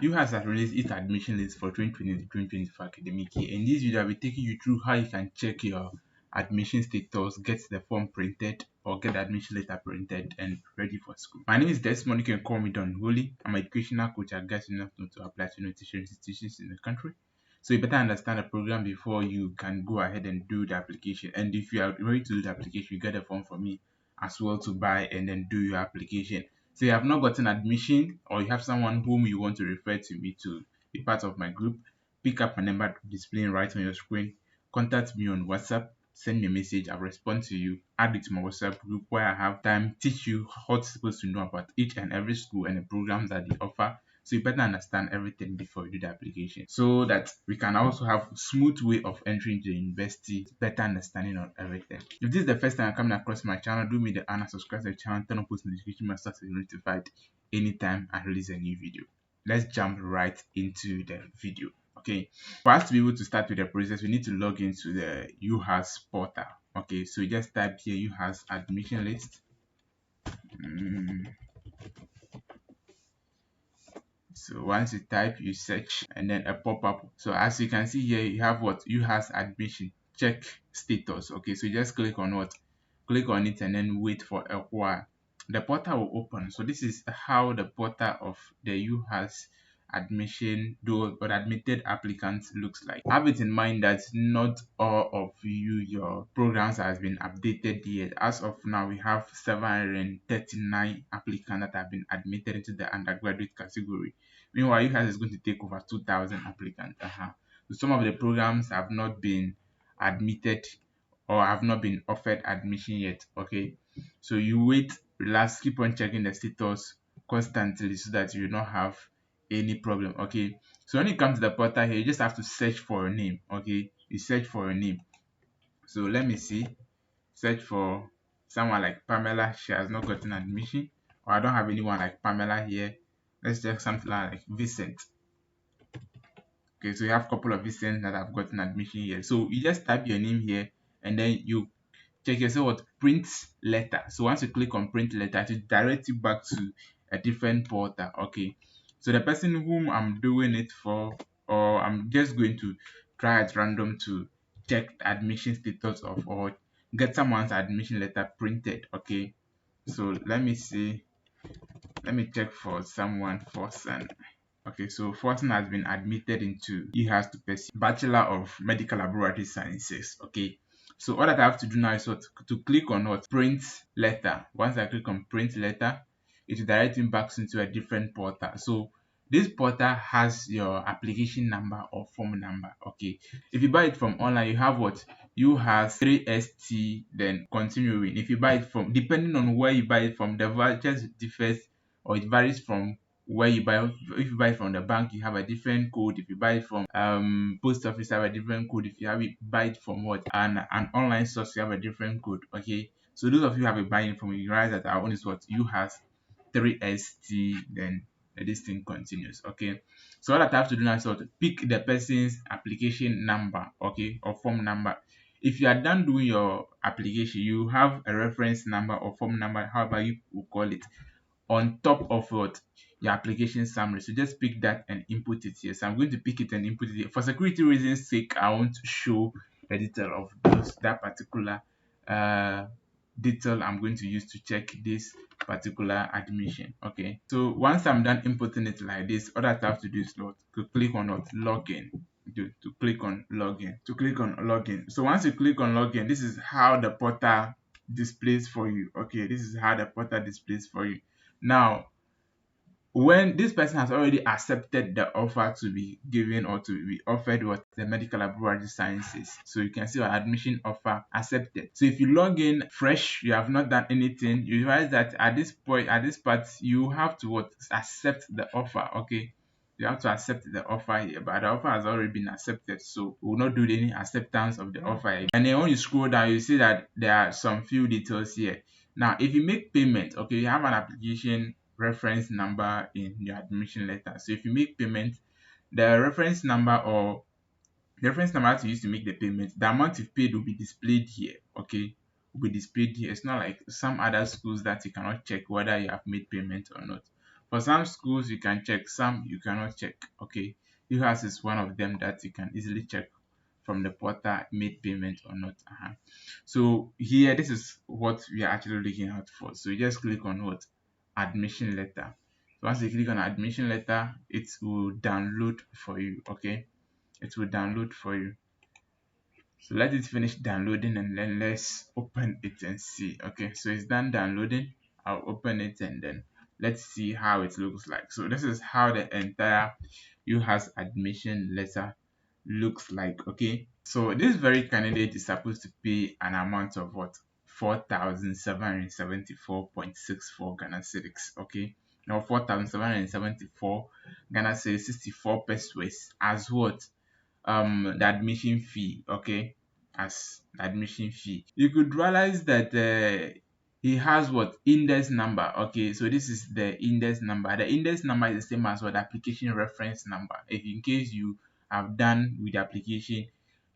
UHAS has released its admission list for 2020 to 2024 academic year. In this video, I'll be taking you through how you can check your admission status, get the form printed, or get the admission letter printed and ready for school. My name is Desmond. You can call me Don Holy. I'm an educational coach at guys enough to apply to nutrition institutions in the country. So you better understand the program before you can go ahead and do the application. And if you are ready to do the application, you get a form from me as well to buy and then do your application. So you have not gotten admission, or you have someone whom you want to refer to me to be part of my group, pick up my number displaying right on your screen, contact me on WhatsApp, send me a message, I'll respond to you, add it to my WhatsApp group where I have time teach you what you're supposed to know about each and every school and the programs that they offer. So you better understand everything before you do the application, so that we can also have a smooth way of entering the university, better understanding of everything. If this is the first time you're coming across my channel, do me the honor, subscribe to the channel, turn on post notification bell so that you're notified anytime I release a new video. Let's jump right into the video. Okay, for us to be able to start with the process, we need to log into the UHAS portal. Okay, so we just type here UHAS admission list. So once you type, you search, and then a pop-up. So as you can see here, you have what UHAS admission check status. Okay, so you just click on what, click on it, and then wait for a while. The portal will open. So this is how the portal of the UHAS admission or admitted applicants looks like. Have it in mind that not all of your programs has been updated yet. As of now, we have 739 applicants that have been admitted into the undergraduate category. Meanwhile, UHAS is going to take over 2,000 applicants. So some of the programs have not been admitted or have not been offered admission yet. Okay, so you wait, relax, keep on checking the status constantly so that you do not have any problem. Okay, so when it comes to the portal here, you just have to search for your name. Okay, you search for your name. So let me see, search for someone like Pamela. She has not gotten admission, or I don't have anyone like Pamela here. Let's check something like Vincent. Okay, so you have a couple of Vincent that have gotten admission here. So you just type your name here, and then you check yourself what print letter. So once you click on print letter, it will direct you back to a different portal. Okay, so the person whom I'm doing it for, or I'm just going to try at random to check the admission status of, or get someone's admission letter printed. Okay, so let me see, let me check for someone, Forsan. Okay, so Forsan has been admitted into, he has to pursue Bachelor of Medical Laboratory Sciences. Okay, so all that I have to do now is what, to click on what, print letter. Once I click on print letter, it will direct me back into a different portal. So this portal has your application number or form number. Okay, if you buy it from online, you have what, UHAS 3ST, then continuing. If you buy it from, depending on where you buy it from, the vouchers differs, or it varies from where you buy. If you buy it from the bank, you have a different code. If you buy it from post office, you have a different code. If you buy it from what, an online source, you have a different code. Okay, so those of you who have a buying from, you realize that our own is what, UHAS 3ST, then this thing continues. Okay, so all that I have to do now is to pick the person's application number, okay, or form number. If you are done doing your application, you have a reference number or form number, however you will call it, on top of what, your application summary. So just pick that and input it here. So I'm going to pick it and input it here. For security reasons sake, I want to show the detail of that particular detail I'm going to use to check this particular admission. Okay, so once I'm done inputting it like this, all that I have to do is what, to click on what, login. To click on login, to click on login. So once you click on login, this is how the portal displays for you. Okay, this is how the portal displays for you. Now, when this person has already accepted the offer to be given or to be offered what, the medical laboratory sciences, so you can see your admission offer accepted. So if you log in fresh, you have not done anything, you realize that at this point, at this part, you have to what, accept the offer. Okay, you have to accept the offer here, but the offer has already been accepted, so we will not do any acceptance of the offer here. And then when you scroll down, you see that there are some few details here. Now if you make payment, okay, you have an application reference number in your admission letter. So if you make payment, the reference number, or the reference number to use to make the payment, the amount you've paid will be displayed here. Okay, will be displayed here. It's not like some other schools that you cannot check whether you have made payment or not. For some schools you can check, some you cannot check. Okay, UHAS is one of them that you can easily check from the portal, made payment or not. So here, this is what we are actually looking out for. So you just click on what? Admission letter. So once you click on admission letter, it will download for you. Okay, it will download for you. So let it finish downloading and then let's open it and see. Okay, so it's done downloading. I'll open it and then let's see how it looks like. So this is how the entire UHAS admission letter looks like. Okay, so this very candidate is supposed to pay an amount of what? 4,774.64 Ghana cedis. Okay, now 4,774 Ghana cedis, 64 pesos as what? The admission fee. Okay, as the admission fee, you could realize that he has what? Index number. Okay, so this is the index number. The index number is the same as what? The application reference number. If in case you have done with the application,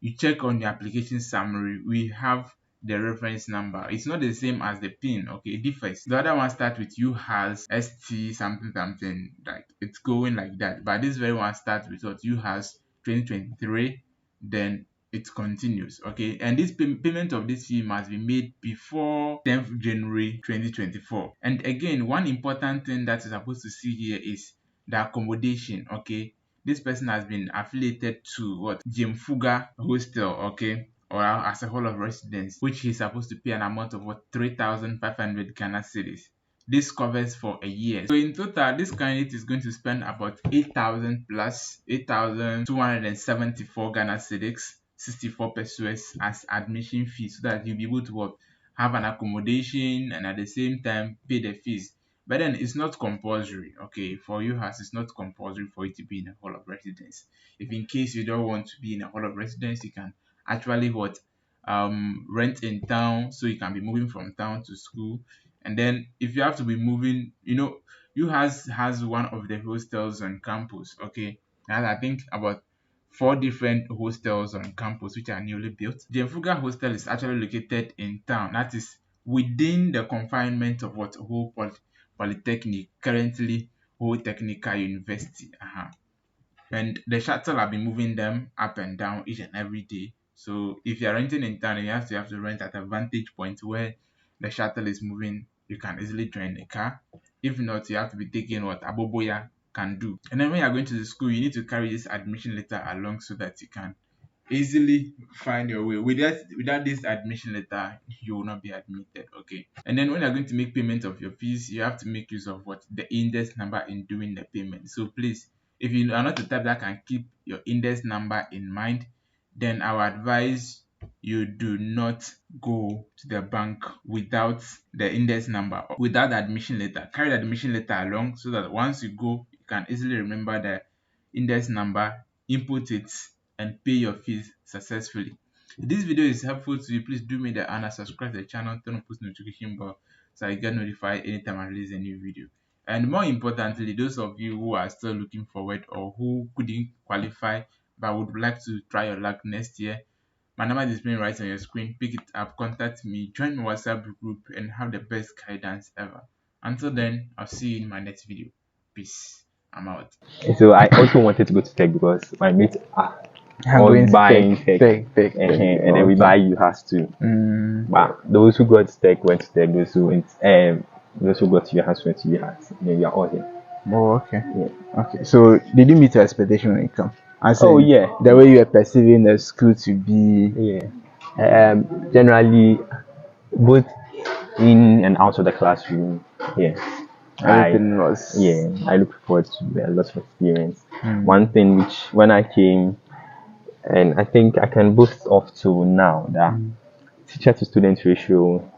you check on the application summary, we have the reference number. It's not the same as the pin. Okay, it differs. The other one starts with UHAS ST something something, like it's going like that, but this very one starts with what? UHAS 2023, then it continues. Okay, and this payment of this fee must be made before 10th January 2024. And again, one important thing that is supposed to see here is the accommodation. Okay, this person has been affiliated to what? Jemfuga Hostel. Okay, or as a hall of residence, which he's supposed to pay an amount of what? 3,500 Ghana cedis. This covers for a year. So in total, this candidate is going to spend about 8,000 plus 8,274 Ghana cedis, 64 pesos as admission fee, so that you'll be able to what? Have an accommodation and at the same time pay the fees. But then it's not compulsory. Okay, for UHAS, it's not compulsory for you to be in a hall of residence. If in case you don't want to be in a hall of residence, you can actually what? Rent in town, so you can be moving from town to school. And then if you have to be moving, has one of the hostels on campus. Okay, and I think about 4 different hostels on campus which are newly built. The Jemfuga hostel is actually located in town, that is within the confinement of what? Whole Polytechnic, currently Whole Technical University. And the shuttle have been moving them up and down each and every day. So if you're renting in town, you have to rent at a vantage point where the shuttle is moving. You can easily join the car. If not, you have to be taking what Aboboya can do. And then when you're going to the school, you need to carry this admission letter along so that you can easily find your way. Without this admission letter, you will not be admitted. Okay, and then when you're going to make payment of your fees, you have to make use of what? The index number in doing the payment. So please, if you are not the type that can keep your index number in mind, then I would advise you do not go to the bank without the index number or without the admission letter. Carry the admission letter along so that once you go, you can easily remember the index number, input it, and pay your fees successfully. If this video is helpful to you, please do me the honor, subscribe to the channel, turn on post notification bell so I get notified anytime I release a new video. And more importantly, those of you who are still looking forward or who couldn't qualify but would like to try your luck next year, my number is displaying right on your screen. Pick it up, contact me, join my WhatsApp group, and have the best guidance ever. Until then, I'll see you in my next video. Peace. I'm out. So I also wanted to go to tech because my mates are I'm all going to buying tech. and then we buy UHAS too. But those who got tech went to tech. Those who got UHAS went to UHAS. We are all here. Oh, okay. Yeah. Okay. So did you meet your expectation when you come? Yeah. The way you are perceiving the school to be. Yeah. Generally, both in and out of the classroom. Yeah. Everything was. Yeah. I look forward to a lot of experience. One thing which when I came, and I think I can boast off to now that teacher to student ratio